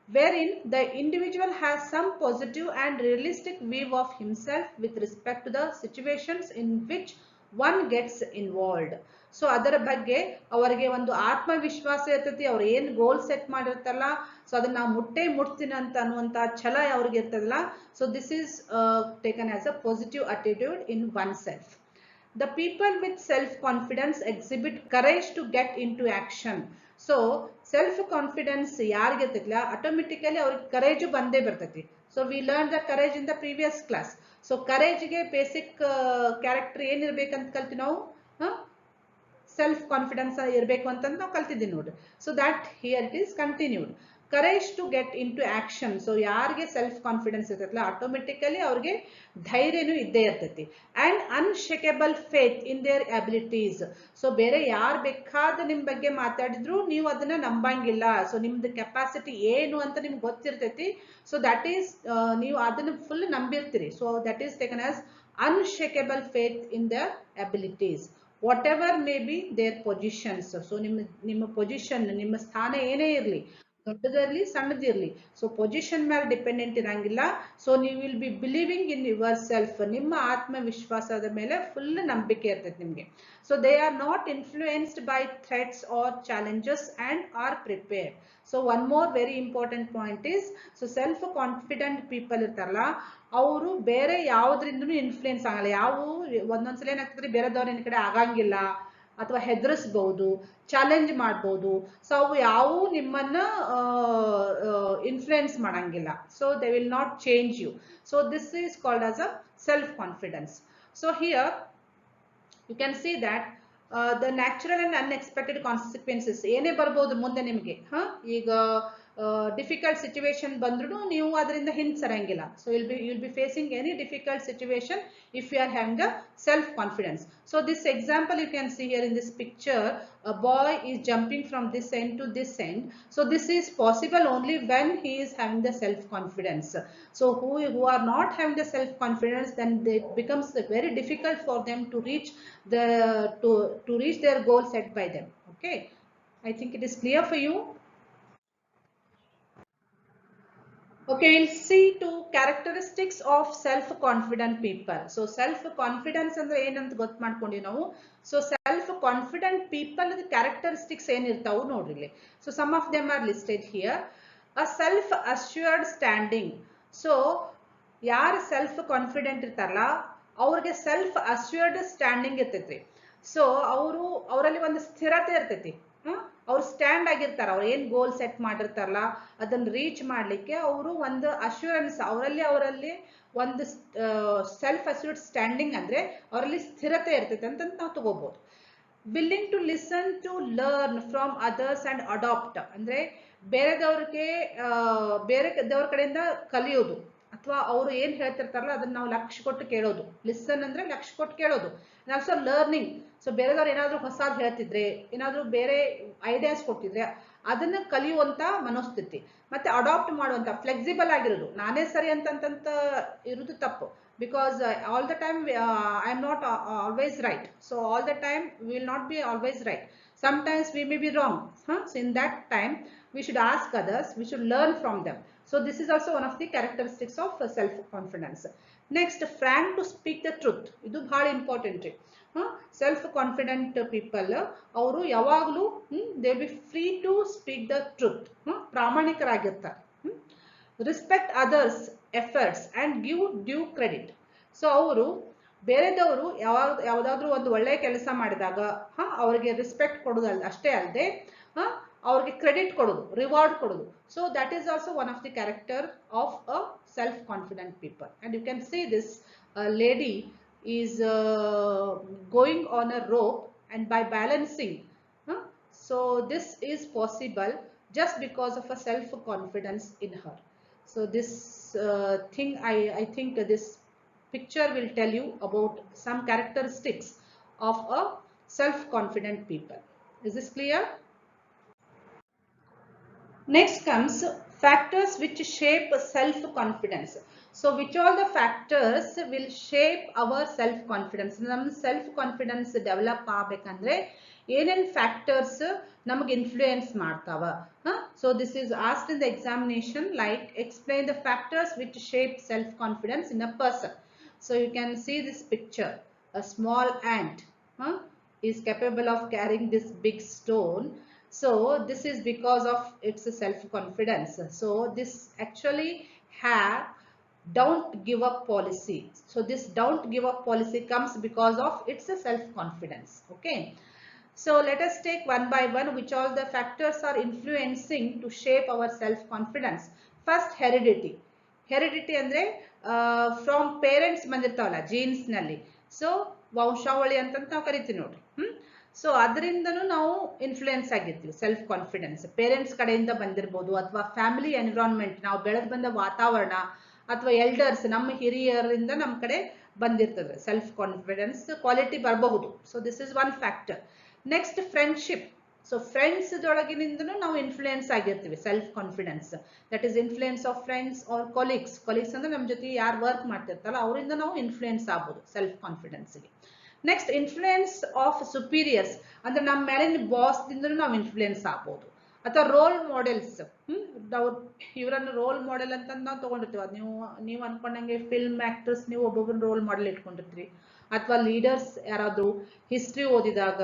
wherein the individual has some positive and realistic view of himself with respect to the situations in which one gets involved. So ಅದರ ಬಗ್ಗೆ ಅವರಿಗೆ ಒಂದು ಆತ್ಮವಿಶ್ವಾಸ ಇರ್ತೈತಿ. ಅವ್ರು ಏನ್ ಗೋಲ್ ಸೆಟ್ ಮಾಡಿರ್ತಾರಲ್ಲ, ಸೊ ಅದನ್ನ ನಾವು ಮುಟ್ತೀನಿ ಅಂತ ಅನ್ನುವಂತ ಛಲ ಅವ್ರಿಗೆ ಇರ್ತದಲ್ಲ. So this is taken as a positive attitude in one self. The people with self-confidence exhibit courage to get into action. So self-confidence ಯಾರಿಗೆ ಇರ್ತೈತಿಲ್ಲ, ಆಟೋಮೆಟಿಕಲಿ ಅವ್ರಿಗೆ ಕರೇಜ್ ಬಂದೇ ಬರ್ತೈತಿ. So we learn the courage in the previous class. So ಕರೇಜ್ಗೆ ಬೇಸಿಕ್ ಕ್ಯಾರೆಕ್ಟರ್ ಏನಿರ್ಬೇಕಂತ ಕಲ್ತೀವಿ ನಾವು, ಸೆಲ್ಫ್ ಕಾನ್ಫಿಡೆನ್ಸ್ ಇರಬೇಕು ಅಂತ ನಾವು ಕಲ್ತಿದ್ದೀವಿ ನೋಡ್ರಿ. So that here it is continued. Courage to get in to action. So ಯಾರಿಗೆ ಸೆಲ್ಫ್ ಕಾನ್ಫಿಡೆನ್ಸ್ ಇರ್ತೈತಲ್ಲ, ಆಟೋಮೆಟಿಕಲಿ ಅವ್ರಿಗೆ ಧೈರ್ಯನೂ ಇದ್ದೇ ಇರ್ತೈತಿ. And unshakable faith in their abilities. So ಬೇರೆ ಯಾರು ಬೇಕಾದ ನಿಮ್ ಬಗ್ಗೆ ಮಾತಾಡಿದ್ರು ನೀವು ಅದನ್ನ ನಂಬಂಗಿಲ್ಲ. ಸೊ ನಿಮ್ದು ಕೆಪಾಸಿಟಿ ಏನು ಅಂತ ನಿಮ್ಗೆ ಗೊತ್ತಿರ್ತೈತಿ. ಸೊ ದಟ್ ಈಸ್ ನೀವು ಅದನ್ನ ಫುಲ್ ನಂಬಿರ್ತೀರಿ. So that is taken as unshakable faith in their abilities, whatever may be their positions. So ನಿಮ್ಮ ಪೊಸಿಷನ್, ನಿಮ್ಮ ಸ್ಥಾನ ಏನೇ ಇರಲಿ, ದೊಡ್ಡದಿರಲಿ ಸಣ್ಣದಿರಲಿ, ಸೊ ಪೊಸಿಷನ್ ಮೇಲೆ ಡಿಪೆಂಡೆಂಟ್ ಇರಂಗಿಲ್ಲ. ಸೊ ನೀವು will be believing in yourself. ನಿಮ್ಮ ಆತ್ಮವಿಶ್ವಾಸದ ಮೇಲೆ ಫುಲ್ ನಂಬಿಕೆ ಇರ್ತೈತೆ ನಿಮಗೆ. So they are not influenced by threats or challenges and are prepared. So one more very important point is, so self confident people ಇರ್ತಾರಲ್ಲ, ಅವರು ಬೇರೆ ಯಾವುದ್ರಿಂದನೂ ಇನ್ಫ್ಲೂಯೆನ್ಸ್ ಆಗಲ್ಲ. ಒಂದೊಂದ್ಸಲ ಏನಾಗ್ತದೆ, ಬೇರೆದವ್ರ ಕಡೆ ಆಗಂಗಿಲ್ಲ ಅಥವಾ ಹೆದರಿಸಬಹುದು, ಚಾಲೆಂಜ್ ಮಾಡಬಹುದು. ಸೊ ಅವು ಯಾವು ನಿಮ್ಮನ್ನ ಇನ್ಫ್ಲುಯೆನ್ಸ್ ಮಾಡಂಗಿಲ್ಲ. So they will not change you. So this is called as a self confidence. So here you can see that the natural and unexpected consequences ಏನೇ ಬರ್ಬೋದು ಮುಂದೆ ನಿಮಗೆ ಈಗ difficult situation ಬಂದ್ರೂ ನೀವು ಅದರಿಂದ ಹಿಂಸರಂಗಿಲ್ಲ. So you'll be facing any difficult situation if you are having a self confidence. So this example you can see here in this picture, a boy is jumping from this end to this end. So this is possible only when he is having the self confidence. So who are not having the self confidence, then it becomes very difficult for them to reach to reach their goal set by them. Okay, I think it is clear for you. Okay, we'll see two characteristics of self-confident people. So self-confidence ಅಂದ್ರೆ ಏನಂತ ಗೊತ್ತು ಮಾಡ್ಕೊಂಡಿವಿ ನಾವು. So self-confident people characteristics ಏನಿರ್ತಾವು ನೋಡ್ರಿ. So some of them are listed here. A self-assured standing. So ಯಾರು self-confident ಇರ್ತಾರಲ್ಲ ಅವ್ರಿಗೆ self-assured standing ಇರ್ತೈತಿ. So ಅವರಲ್ಲಿ ಒಂದು ಸ್ಥಿರತೆ ಇರ್ತೈತಿ. ಅವ್ರು ಸ್ಟ್ಯಾಂಡ್ ಆಗಿರ್ತಾರ, ಅವ್ರು ಏನ್ ಗೋಲ್ ಸೆಟ್ ಮಾಡಿರ್ತಾರಲ್ಲ ಅದನ್ನ ರೀಚ್ ಮಾಡ್ಲಿಕ್ಕೆ ಅವರು ಒಂದು ಅಶ್ಯೂರೆನ್ಸ್ ಅವರಲ್ಲಿ ಒಂದು ಸೆಲ್ಫ್ ಅಶ್ಯೂರ್ಡ್ ಸ್ಟ್ಯಾಂಡಿಂಗ್ ಅಂದ್ರೆ ಅವರಲ್ಲಿ ಸ್ಥಿರತೆ ಇರ್ತೈತೆ ಅಂತ ನಾವು ತಗೋಬಹುದು. Willing to listen to learn from others and adapt ಅಂದ್ರೆ ಬೇರೆದವ್ರ ಕಡೆಯಿಂದ ಕಲಿಯೋದು ಅಥವಾ ಅವರು ಏನ್ ಹೇಳ್ತಿರ್ತಾರಲ್ಲ ಅದನ್ನ ನಾವು ಲಕ್ಷ್ಯ ಕೊಟ್ಟು ಕೇಳೋದು. ಲಿಸನ್ ಅಂದ್ರೆ ಲಕ್ಷ್ಯ ಕೊಟ್ಟು ಕೇಳೋದು. And also learning. ಸೊ ಬೇರೆದವ್ರು ಏನಾದ್ರು ಹೊಸದ್ ಹೇಳ್ತಿದ್ರೆ, ಏನಾದ್ರು ಬೇರೆ ಐಡಿಯಾಸ್ ಕೊಟ್ಟಿದ್ರೆ ಅದನ್ನ ಕಲಿಯುವಂತ ಮನೋಸ್ಥಿತಿ. ಮತ್ತೆ ಅಡಾಪ್ಟ್ ಮಾಡುವಂತ, ಫ್ಲೆಕ್ಸಿಬಲ್ ಆಗಿರೋದು. ನಾನೇ ಸರಿ ಅಂತಂತ ಇರೋದು ತಪ್ಪು. Because all the time I am not always right. So all the time we will not be always right. Sometimes we may be wrong. So in that time we should ask others, we should learn from them. So this is also one of the characteristics of self confidence. Next, frank to speak the truth. Idu bhal important. Self confident people avaru yavaglu they will be free to speak the truth. ಪ್ರಾಮಾಣಿಕರಾಗಿರ್ತಾರೆ. Respect others efforts and give due credit. So ಅವರು ಬೇರೆದವರು ಯಾವ್ದಾದ್ರು ಒಂದು ಒಳ್ಳೆ ಕೆಲಸ ಮಾಡಿದಾಗ ಅವರಿಗೆ ರೆಸ್ಪೆಕ್ಟ್ ಕೊಡೋದು ಅಷ್ಟೇ ಅಲ್ಲದೆ ಅವ್ರಿಗೆ ಕ್ರೆಡಿಟ್ ಕೊಡೋದು, ರಿವಾರ್ಡ್ ಕೊಡೋದು. So that is also one of the character of a self confident people. And you can see this lady is going on a rope and by balancing. So this is possible just because of a self confidence in her. So this thing I think this picture will tell you about some characteristics of a self confident people. Is this clear? Next comes factors which shape self confidence. So which all the factors will shape our self confidence? Nam self confidence develop agಬೇಕಂದ್ರೆ ಏನೇನ್ ಫ್ಯಾಕ್ಟರ್ಸ್ ನಮಗೆ ಇನ್ಫ್ಲೂಯೆನ್ಸ್ ಮಾಡ್ತಾವ. So this is asked in the examination, like explain the factors which shape self confidence in a person. So you can see this picture. A small ant is capable of carrying this big stone. So this is because of its self confidence. So this actually have don't give up policy. So this don't give up policy comes because of its self confidence. Okay. So let us take one by one which all the factors are influencing to shape our self confidence. First, heredity. Heredity andre from parents ಬಂದಿರ್ತಾವಲ್ಲ ಜೀನ್ಸ್ ನಲ್ಲಿ. ಸೊ ವಂಶಾವಳಿ ಅಂತ ನಾವು ಕರಿತೀವಿ ನೋಡ್ರಿ. ಸೊ ಅದರಿಂದನೂ ನಾವು ಇನ್ಫ್ಲೂಯೆನ್ಸ್ ಆಗಿರ್ತೀವಿ ಸೆಲ್ಫ್ ಕಾನ್ಫಿಡೆನ್ಸ್. ಪೇರೆಂಟ್ಸ್ ಕಡೆಯಿಂದ ಬಂದಿರ್ಬೋದು ಅಥವಾ ಫ್ಯಾಮಿಲಿ ಎನ್ವಿರಾನ್ಮೆಂಟ್, ನಾವು ಬೆಳೆದು ಬಂದ ವಾತಾವರಣ ಅಥವಾ ಎಲ್ಡರ್ಸ್ ನಮ್ಮ ಹಿರಿಯರಿಂದ ನಮ್ಮ ಕಡೆ ಬಂದಿರ್ತದೆ ಸೆಲ್ಫ್ ಕಾನ್ಫಿಡೆನ್ಸ್ ಕ್ವಾಲಿಟಿ ಬರಬಹುದು. So this is one factor. Next, friendship. So friends ದೊಳಗಿನಿಂದನೂ ನಾವು ಇನ್ಫ್ಲೂಯೆನ್ಸ್ ಆಗಿರ್ತೀವಿ self confidence. That is influence of friends or colleagues. Colleagues ಅಂದ್ರೆ ನಮ್ಮ ಜೊತೆ ಯಾರು ವರ್ಕ್ ಮಾಡ್ತಿರ್ತಾರಲ್ಲ ಅವರಿಂದ ನಾವು ಇನ್ಫ್ಲೂಯೆನ್ಸ್ ಆಗ್ಬೋದು ಸೆಲ್ಫ್ ಕಾನ್ಫಿಡೆನ್ಸ್ಗೆ. ನೆಕ್ಸ್ಟ್, ಇನ್ಫ್ಲೂಯೆನ್ಸ್ ಆಫ್ ಸುಪೀರಿಯರ್ಸ್ ಅಂದ್ರೆ ನಮ್ಮ ಮೇಲಿನ ಬಾಸ್ ದಿಂದನೂ ನಾವು ಇನ್ಫ್ಲೂಯೆನ್ಸ್ ಆಗ್ಬೋದು. ಅಥವಾ ರೋಲ್ ಮಾಡೆಲ್ಸ್. ನಾವು ಇವರನ್ನು ರೋಲ್ ಮಾಡೆಲ್ ಅಂತ ನಾವು ತಗೊಂಡಿರ್ತೀವಿ. ಅದು ನೀವು ಅನ್ಕೊಂಡಂಗೆ ಫಿಲ್ಮ್ ಆಕ್ಟರ್ಸ್ ನೀವು ಒಬ್ಬೊಬ್ಬರನ್ನ ರೋಲ್ ಮಾಡೆಲ್ ಇಟ್ಕೊಂಡಿರ್ತೀರಿ. ಅಥವಾ ಲೀಡರ್ಸ್ ಯಾರಾದ್ರೂ ಹಿಸ್ಟ್ರಿ ಓದಿದಾಗ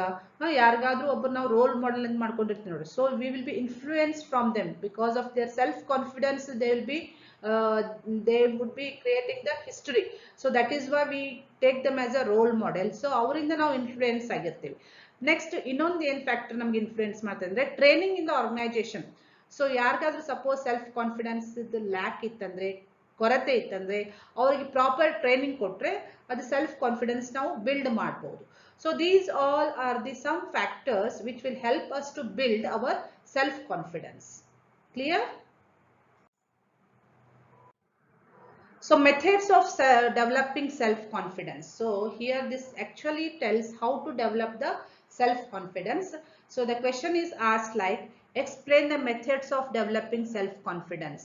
ಯಾರಿಗಾದ್ರೂ ಒಬ್ಬರು ನಾವು ರೋಲ್ ಮಾಡೆಲ್ ಅಂತ ಮಾಡ್ಕೊಂಡಿರ್ತೀವಿ ನೋಡಿ. So we will be influenced from them because of their self confidence. they would be creating the history. So that is why we take them as a role model. So ಅವರಿಂದ ನಾವು ಇನ್ಫ್ಲೂಯೆನ್ಸ್ ಆಗಿರ್ತೀವಿ. ನೆಕ್ಸ್ಟ್, ಇನ್ನೊಂದು ಏನ್ ಫ್ಯಾಕ್ಟರ್ ನಮ್ಗೆ ಇನ್ಫ್ಲೂಯೆನ್ಸ್ ಮಾಡ್ತದೆ ಅಂದ್ರೆ training in the organisation. So ಯಾರಿಗಾದ್ರೂ ಸಪೋಸ್ ಸೆಲ್ಫ್ ಕಾನ್ಫಿಡೆನ್ಸ್ ಲ್ಯಾಕ್ ಇತ್ತಂದ್ರೆ ಕೊರತೆ ಇತ್ತಂದ್ರೆ ಅವರಿಗೆ ಪ್ರಾಪರ್ ಟ್ರೈನಿಂಗ್ ಕೊಟ್ರೆ ಅದು ಸೆಲ್ಫ್ ಕಾನ್ಫಿಡೆನ್ಸ್ ನಾವು ಬಿಲ್ಡ್ ಮಾಡಬಹುದು. So these all are the some factors which will help us to build our self confidence. Clear? So methods of developing self-confidence. So here this actually tells how to develop the self-confidence. So the question is asked like, explain the methods of developing self-confidence.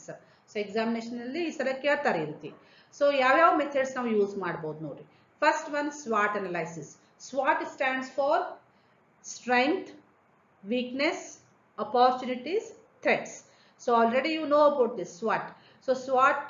So examination alli ee sara keltare ee riti. So yav methods ನಾವು ಯೂಸ್ ಮಾಡಬಹುದು ನೋಡಿ. First one, SWOT analysis. SWOT stands for strength, weakness, opportunities, threats. So already you know about this SWOT. So SWOT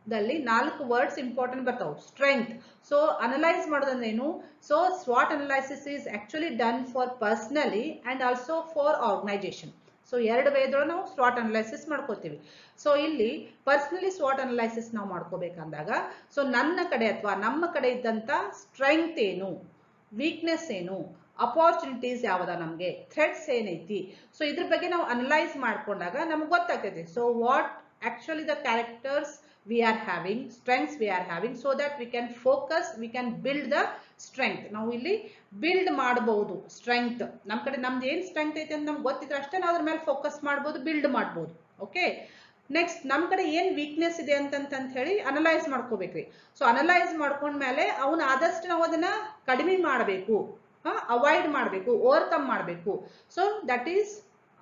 ದಲ್ಲಿ 4 ವರ್ಡ್ಸ್ ಇಂಪಾರ್ಟೆಂಟ್ ಬರ್ತಾವೆ. ಸ್ಟ್ರೆಂತ್. ಸೊ ಅನಲೈಸ್ ಮಾಡೋದಂದ್ರೆ ಏನು? So SWOT analysis is actually done for personally and also for organisation. So 2 ವೇದೊಳಗೆ ನಾವು SWOT ಅನಲೈಸಿಸ್ ಮಾಡ್ಕೋತೀವಿ. ಸೊ ಇಲ್ಲಿ ಪರ್ಸನಲಿ SWOT ಅನಲೈಸಿಸ್ ನಾವು ಮಾಡ್ಕೋಬೇಕಂದಾಗ ಸೊ ನನ್ನ ಕಡೆ ಅಥವಾ ನಮ್ಮ ಕಡೆ ಇದ್ದಂತ ಸ್ಟ್ರೆಂತ್ ಏನು, ವೀಕ್ನೆಸ್ ಏನು, ಅಪಾರ್ಚುನಿಟೀಸ್ ಯಾವ್ದ, ನಮಗೆ ಥ್ರೆಟ್ಸ್ ಏನೈತಿ, ಸೊ ಇದ್ರ ಬಗ್ಗೆ ನಾವು ಅನಲೈಸ್ ಮಾಡ್ಕೊಂಡಾಗ ನಮ್ಗೆ ಗೊತ್ತಾಗ್ತೈತಿ. So what actually the characters we are having, strengths we are having, so that we can focus, we can build the strength. ನಾವು ಇಲ್ಲಿ ಬಿಲ್ಡ್ ಮಾಡಬಹುದು ಸ್ಟ್ರೆಂತ್. ನಮ್ಮ ಕಡೆ ನಮ್ದು ಏನ್ ಸ್ಟ್ರೆಂತ್ ಐತೆ ಅಂತ ನಮ್ಗೆ ಗೊತ್ತಿದ್ರೆ ಅಷ್ಟೇ ನಾವು ಅದ್ರ ಮೇಲೆ ಫೋಕಸ್ ಮಾಡಬಹುದು, ಬಿಲ್ಡ್ ಮಾಡಬಹುದು. ಓಕೆ, ನೆಕ್ಸ್ಟ್ ನಮ್ಮ ಕಡೆ ಏನ್ ವೀಕ್ನೆಸ್ ಇದೆ ಅಂತ ಹೇಳಿ ಅನಲೈಸ್ ಮಾಡ್ಕೋಬೇಕ್ರಿ. ಸೊ ಅನಲೈಸ್ ಮಾಡ್ಕೊಂಡ್ಮೇಲೆ ಅವನ್ನ ಆದಷ್ಟು ನಾವು ಅದನ್ನ ಕಡಿಮೆ ಮಾಡಬೇಕು, ಅವಾಯ್ಡ್ ಮಾಡಬೇಕು, ಓವರ್ಕಮ್ ಮಾಡಬೇಕು. So that is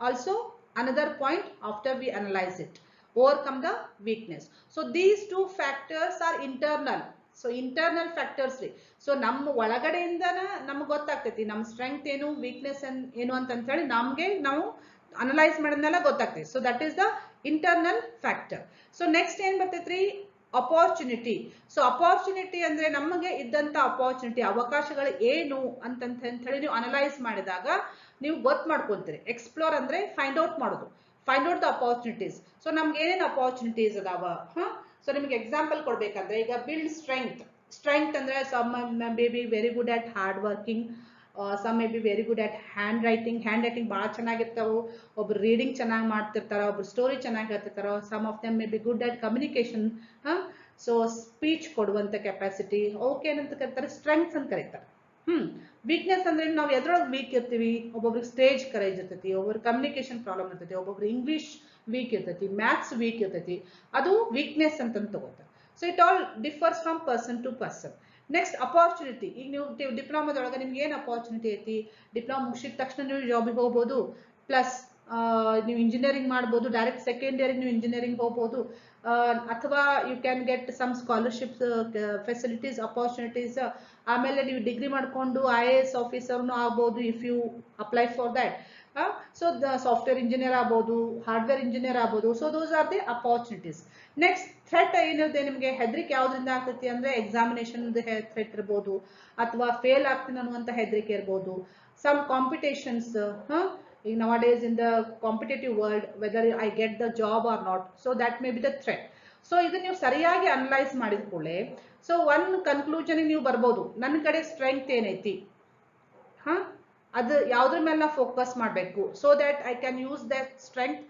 also another point after we analyze it. Overcome the weakness. So these two factors are internal. So internal factors ರೀ. ಸೊ ನಮ್ಮ ಒಳಗಡೆಯಿಂದನ ನಮ್ಗೆ ಗೊತ್ತಾಗ್ತೈತಿ ನಮ್ಮ ಸ್ಟ್ರೆಂತ್ ಏನು, ವೀಕ್ನೆಸ್ ಏನು ಅಂತ ಹೇಳಿ ನಮ್ಗೆ ನಾವು ಅನಲೈಸ್ ಮಾಡಿದ್ಮೇಲೆ ಗೊತ್ತಾಗ್ತೈತಿ. So that is the internal factor. So next ಏನ್ ಬರ್ತೈತ್ರಿ? ಅಪಾರ್ಚುನಿಟಿ. ಸೊ ಅಪಾರ್ಚುನಿಟಿ ಅಂದ್ರೆ ನಮಗೆ ಇದ್ದಂತ ಅಪಾರ್ಚುನಿಟಿ, ಅವಕಾಶಗಳು ಏನು ಅಂತ ಹೇಳಿ ನೀವು ಅನಲೈಸ್ ಮಾಡಿದಾಗ ನೀವು ಗೊತ್ತು ಮಾಡ್ಕೊಂತೀರಿ. ಎಕ್ಸ್ಪ್ಲೋರ್ ಅಂದ್ರೆ ಫೈಂಡ್ ಔಟ್ ಮಾಡೋದು, find out the opportunities. So ನಮ್ಗೆ ಏನೇನು ಅಪಾರ್ಚುನಿಟೀಸ್ ಅದಾವ? ಸೊ ನಿಮ್ಗೆ ಎಕ್ಸಾಂಪಲ್ ಕೊಡ್ಬೇಕಂದ್ರೆ ಈಗ ಬಿಲ್ಡ್ ಸ್ಟ್ರೆಂತ್. ಸ್ಟ್ರೆಂತ್ ಅಂದ್ರೆ some may be very good at hard working, some may be very good at handwriting ಭಾಳ ಚೆನ್ನಾಗಿರ್ತಾವೆ, ಒಬ್ರು ರೀಡಿಂಗ್ ಚೆನ್ನಾಗಿ ಮಾಡ್ತಿರ್ತಾರ, ಒಬ್ರು ಸ್ಟೋರಿ ಚೆನ್ನಾಗಿ ಹೇಳ್ತಿರ್ತಾರ. Some of them may be good at communication, so speech ಕೊಡುವಂತ ಕೆಪಾಸಿಟಿ, ಓಕೆ ಏನಂತ ಕರೀತಾರೆ? ಸ್ಟ್ರೆಂಗ್ಸ್ ಅಂತ ಕರೀತಾರೆ. ವೀಕ್ನೆಸ್ ಅಂದ್ರೆ ನಾವು ಎದ್ರೊಳಗೆ ವೀಕ್ ಇರ್ತೀವಿ. ಒಬ್ಬೊಬ್ರಿಗೆ ಸ್ಟೇಜ್ ಕರೇಜ್ ಇರ್ತೈತಿ, ಒಬ್ಬರು ಕಮ್ಯುನಿಕೇಶನ್ ಪ್ರಾಬ್ಲಮ್ ಇರ್ತೈತಿ, ಒಬ್ಬೊಬ್ರು ಇಂಗ್ಲಿಷ್ ವೀಕ್ ಇರ್ತೈತಿ, ಮ್ಯಾಥ್ಸ್ ವೀಕ್ ಇರ್ತೈತಿ, ಅದು ವೀಕ್ನೆಸ್ ಅಂತ ತಗೋತಾರೆ. So it all differs from person to person. Next opportunity. ಈಗ ನೀವು ಡಿಪ್ಲೊಮಾದೊಳಗೆ ನಿಮ್ಗೆ ಏನು ಅಪಾರ್ಚುನಿಟಿ ಐತಿ? ಡಿಪ್ಲೊಮಾ ಮುಗಿಸಿದ ತಕ್ಷಣ ನೀವು ಜಾಬಿಗೆ ಹೋಗ್ಬೋದು, ಪ್ಲಸ್ ನೀವು ಇಂಜಿನಿಯರಿಂಗ್ ಮಾಡ್ಬೋದು, ಡೈರೆಕ್ಟ್ ಸೆಕೆಂಡ್ ಇಯರ್ ನೀವು ಇಂಜಿನಿಯರಿಂಗ್ ಹೋಗ್ಬೋದು, ಅಥವಾ you can get some scholarship facilities, opportunities. ಆಮೇಲೆ ನೀವು ಡಿಗ್ರಿ ಮಾಡ್ಕೊಂಡು IAS ಆಫೀಸರ್ನು ಆಗ್ಬೋದು if you apply for that. So the software engineer ಆಗ್ಬೋದು, ಹಾರ್ಡ್ವೇರ್ ಇಂಜಿನಿಯರ್ ಆಗ್ಬೋದು. So those are the opportunities. Next threat ಏನಿದೆ ನಿಮಗೆ? ಹೆದರಿಕೆ ಯಾವ್ದ್ರಿಂದ ಆಗ್ತೈತಿ ಅಂದ್ರೆ ಎಕ್ಸಾಮಿನೇಷನ್ ಥ್ರೆಟ್ ಇರ್ಬೋದು, ಅಥವಾ ಫೇಲ್ ಆಗ್ತೀನಿ ಅನ್ನುವಂಥ ಹೆದರಿಕೆ ಇರ್ಬೋದು. ಸಮ್ ಕಾಂಪಿಟೇಷನ್ಸ್, ಈಗ nowadays in the competitive world, whether I get the job or not, so that may be the threat. So ಇದನ್ನ ನೀವು ಸರಿಯಾಗಿ ಅನಲೈಸ್ ಮಾಡಿದ ಕೂಡಲೇ ಸೊ ಒನ್ ಕನ್ಕ್ಲೂಷನ್ ನೀವು ಬರ್ಬೋದು, ನನ್ನ ಕಡೆ ಸ್ಟ್ರೆಂತ್ ಏನೈತಿ, ಅದು ಯಾವ್ದ್ರ ಮೇಲೆ ನಾವು ಫೋಕಸ್ ಮಾಡಬೇಕು, so that I can use that strength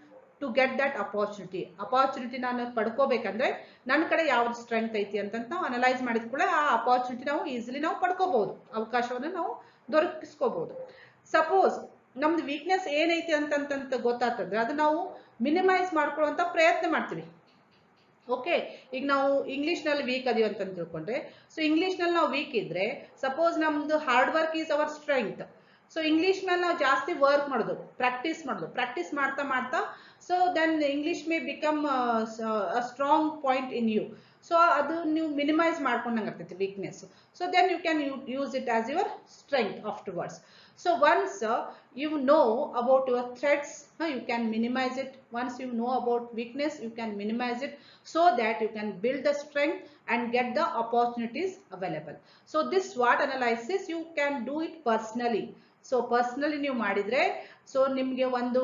to get that opportunity ನಾನು ಪಡ್ಕೋಬೇಕಂದ್ರೆ ನನ್ನ ಕಡೆ ಯಾವ್ದು ಸ್ಟ್ರೆಂತ್ ಐತಿ ಅಂತ ನಾವು ಅನಲೈಸ್ ಮಾಡಿದ ಕೂಡ ಆ ಅಪಾರ್ಚುನಿಟಿ ನಾವು ಈಸಿಲಿ ನಾವು ಪಡ್ಕೋಬಹುದು, ಅವಕಾಶವನ್ನು ನಾವು ದೊರಕಿಸ್ಕೋಬಹುದು. ಸಪೋಸ್ ನಮ್ದು ವೀಕ್ನೆಸ್ ಏನೈತಿ ಅಂತ ಗೊತ್ತಾಗ್ತದ್ರೆ ಅದು ನಾವು ಮಿನಿಮೈಸ್ ಮಾಡ್ಕೊಳ್ಳುವಂತ ಪ್ರಯತ್ನ ಮಾಡ್ತೀವಿ. ಓಕೆ, ಈಗ ನಾವು ಇಂಗ್ಲಿಷ್ನಲ್ಲಿ ವೀಕ್ ಅದೀವಿ ಅಂತ ತಿಳ್ಕೊಂಡ್ರೆ, ಸೊ ಇಂಗ್ಲಿಷ್ನಲ್ಲಿ ನಾವು ವೀಕ್ ಇದ್ರೆ ಸಪೋಸ್ ನಮ್ದು hard work is our strength. So English ಮೇಲೆ ನಾವು ಜಾಸ್ತಿ ವರ್ಕ್ ಮಾಡೋದು, ಪ್ರಾಕ್ಟೀಸ್ ಮಾಡ್ತಾ so then English may become a strong point in you. So ಅದು ನೀವು ಮಿನಿಮೈಸ್ ಮಾಡ್ಕೊಂಡಂಗೆ ಆಗ್ತೈತಿ weakness. So then you can use it as your strength afterwards. So once you know about your threats, you can minimize it. Once you know about weakness, you can minimize it, so that you can build the strength and get the opportunities available. So this SWOT analysis you can do it personally. So personally ನೀವು ಮಾಡಿದ್ರೆ so ನಿಮಗೆ ಒಂದು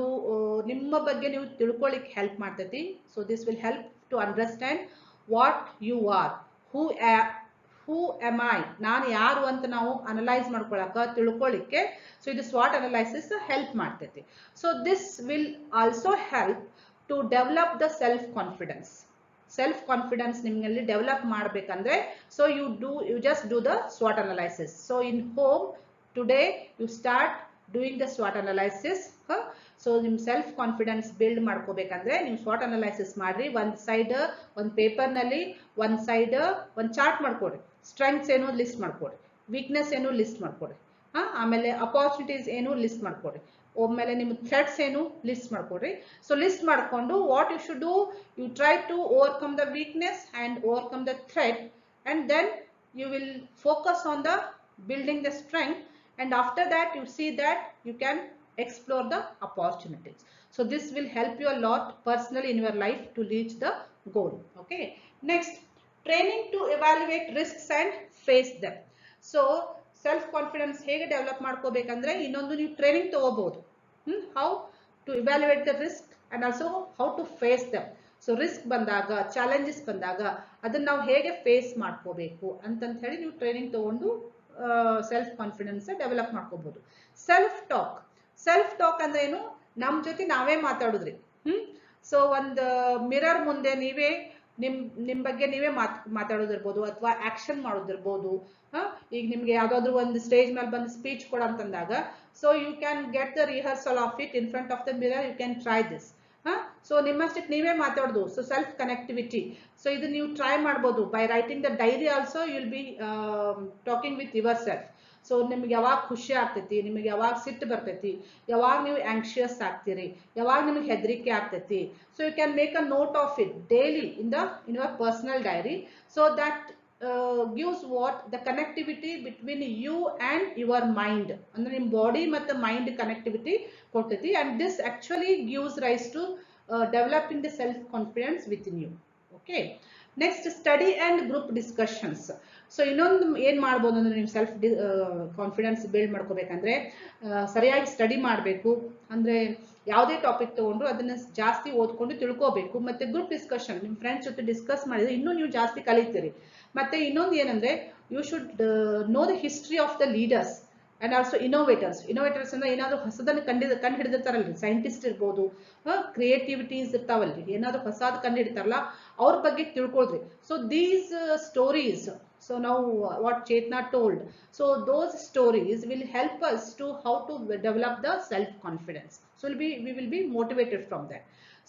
ನಿಮ್ಮ ಬಗ್ಗೆ ನೀವು ತಿಳ್ಕೊಳ್ಳಿಕ್ಕೆ ಹೆಲ್ಪ್ ಮಾಡ್ತೈತಿ. So this will help to understand what you are, who am I, ನಾನು ಯಾರು ಅಂತ ನಾವು ಅನಲೈಸ್ ಮಾಡ್ಕೊಳ್ಳಕ ತಿಳ್ಕೊಳ್ಳಿಕ್ಕೆ ಸೊ ಇದು SWOT ಅನಲೈಸಿಸ್ ಹೆಲ್ಪ್ ಮಾಡ್ತೈತಿ. So this will also help to develop the self confidence. Self confidence ನಿಮ್ಮಲ್ಲಿ ಡೆವಲಪ್ ಮಾಡಬೇಕಂದ್ರೆ so you just do the SWOT analysis. So in home today you start doing the SWOT analysis. So ನಿಮ್ಮ ಸೆಲ್ಫ್ ಕಾನ್ಫಿಡೆನ್ಸ್ ಬಿಲ್ಡ್ ಮಾಡ್ಕೋಬೇಕಂದ್ರೆ ನೀವು SWOT ಅನಾಲಿಸಿಸ್ ಮಾಡ್ರಿ. ಒಂದು ಸೈಡ್ ಒಂದು ಪೇಪರ್ನಲ್ಲಿ ಒಂದು ಸೈಡ್ ಒಂದು ಚಾರ್ಟ್ ಮಾಡ್ಕೊಡ್ರಿ. ಸ್ಟ್ರೆಂಗ್ಸ್ ಏನು ಲಿಸ್ಟ್ ಮಾಡ್ಕೊಡ್ರಿ, ವೀಕ್ನೆಸ್ ಏನು ಲಿಸ್ಟ್ ಮಾಡ್ಕೊಡ್ರಿ, ಆಮೇಲೆ ಅಪಾರ್ಚುನಿಟೀಸ್ ಏನು ಲಿಸ್ಟ್ ಮಾಡ್ಕೊಡ್ರಿ, ಆಮೇಲೆ ನಿಮ್ಮ ಥ್ರೆಟ್ಸ್ ಏನು ಲಿಸ್ಟ್ ಮಾಡ್ಕೊಡ್ರಿ. ಸೊ ಲಿಸ್ಟ್ ಮಾಡ್ಕೊಂಡು what you should do, you try to overcome the weakness and overcome the threat, and then you will focus on the building the strength, and after that you see that you can explore the opportunities. So this will help you a lot personally in your life to reach the goal. Okay, next, training to evaluate risks and face them. So self confidence hege develop ಮಾಡ್ಕೋಬೇಕಂದ್ರೆ ಇನ್ನೊಂದು ನೀವು ಟ್ರೈನಿಂಗ್ ತಗೋಬಹುದು. How to evaluate the risk and also how to face them. So risk ಬಂದಾಗ, ಚಾಲೆಂಜಸ್ ಬಂದಾಗ ಅದನ್ನ ನಾವು ಹೇಗೆ ಫೇಸ್ ಮಾಡ್ಕೋಬೇಕು ಅಂತಂತ ಹೇಳಿ ನೀವು ಟ್ರೈನಿಂಗ್ ತಗೊಂಡು ಸೆಲ್ಫ್ ಕಾನ್ಫಿಡೆನ್ಸ್ ಡೆವಲಪ್ ಮಾಡ್ಕೋಬಹುದು. ಸೆಲ್ಫ್ ಟಾಕ್ ಅಂದ್ರೆ ಏನು? ನಮ್ಮ ಜೊತೆ ನಾವೇ ಮಾತಾಡುದ್ರಿ. ಸೊ ಒಂದು ಮಿರರ್ ಮುಂದೆ ನೀವೇ ನಿಮ್ಮ ಬಗ್ಗೆ ನೀವೇ ಮಾತಾಡೋದಿರ್ಬೋದು, ಅಥವಾ ಆಕ್ಷನ್ ಮಾಡೋದಿರ್ಬೋದು. ಈಗ ನಿಮ್ಗೆ ಯಾವ್ದಾದ್ರು ಒಂದು ಸ್ಟೇಜ್ ಮೇಲೆ ಬಂದು ಸ್ಪೀಚ್ ಕೊಡಂತಂದಾಗ so you can get the rehearsal of it in front of the mirror, you can try this. So ನಿಮ್ಮಷ್ಟಕ್ಕೆ ನೀವೇ ಮಾತಾಡೋದು. So self connectivity. ಸೊ ಇದು ನೀವು ಟ್ರೈ ಮಾಡ್ಬೋದು. By writing the diary also you will be talking with yourself. So ನಿಮ್ಗೆ ಯಾವಾಗ ಖುಷಿ ಆಗ್ತೈತಿ, ನಿಮಗೆ ಯಾವಾಗ ಸಿಟ್ಟು ಬರ್ತೈತಿ, ಯಾವಾಗ ನೀವು ಆಂಕ್ಷಿಯಸ್ ಆಗ್ತೀರಿ, ಯಾವಾಗ ನಿಮಗೆ ಹೆದರಿಕೆ ಆಗ್ತೈತಿ, so you can make a note of it daily in your personal diary. So that gives what the connectivity between you and your mind, ಅಂದ್ರೆ ನಿಮ್ಮ ಬಾಡಿ ಮತ್ತು ಮೈಂಡ್ ಕನೆಕ್ಟಿವಿಟಿ ಕೊಡ್ತೈತಿ. and this actually gives rise to developing the self confidence within you. Okay, next, study and group discussions. So ಇನ್ನೊಂದು ಏನ್ ಮಾಡ್ಬೋದು ಅಂದ್ರೆ ನೀವು ಸೆಲ್ಫ್ ಕಾನ್ಫಿಡೆನ್ಸ್ ಬಿಲ್ಡ್ ಮಾಡ್ಕೋಬೇಕಂದ್ರೆ ಸರಿಯಾಗಿ ಸ್ಟಡಿ ಮಾಡಬೇಕು. ಅಂದ್ರೆ ಯಾವುದೇ ಟಾಪಿಕ್ ತಗೊಂಡ್ರು ಅದನ್ನ ಜಾಸ್ತಿ ಓದ್ಕೊಂಡು ತಿಳ್ಕೋಬೇಕು. ಮತ್ತೆ ಗ್ರೂಪ್ ಡಿಸ್ಕಷನ್, ನಿಮ್ಮ ಫ್ರೆಂಡ್ಸ್ ಜೊತೆ ಡಿಸ್ಕಸ್ ಮಾಡಿದ್ರೆ ಇನ್ನೂ ನೀವು ಜಾಸ್ತಿ ಕಲಿತೀರಿ. ಮತ್ತೆ ಇನ್ನೊಂದು ಏನಂದ್ರೆ you should know the history of the leaders and also innovators. ಅಂದ್ರೆ ಏನಾದ್ರು ಹೊಸದನ್ನು ಕಂಡು ಹಿಡಿದಿರ್ತಾರಲ್ರಿ, ಸೈಂಟಿಸ್ಟ್ ಇರ್ಬೋದು, ಕ್ರಿಯೇಟಿವಿಟೀಸ್ ಇರ್ತಾವಲ್ರಿ, ಏನಾದ್ರು ಹೊಸದು ಕಂಡು ಹಿಡಿತಾರಲ್ಲ ಅವ್ರ ಬಗ್ಗೆ ತಿಳ್ಕೊಳ್ರಿ. So these stories, so now what Chetna told, so those stories will help us to how to develop the self confidence. So we will be motivated from that.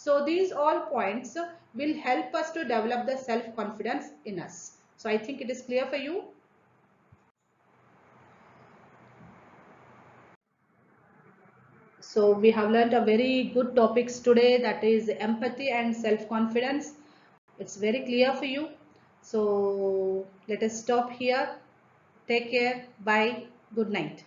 So these all points will help us to develop the self confidence in us. So I think it is clear for you. So we have learned a very good topics today, that is empathy and self confidence. It's very clear for you. So let us stop here. Take care. Bye. Good night.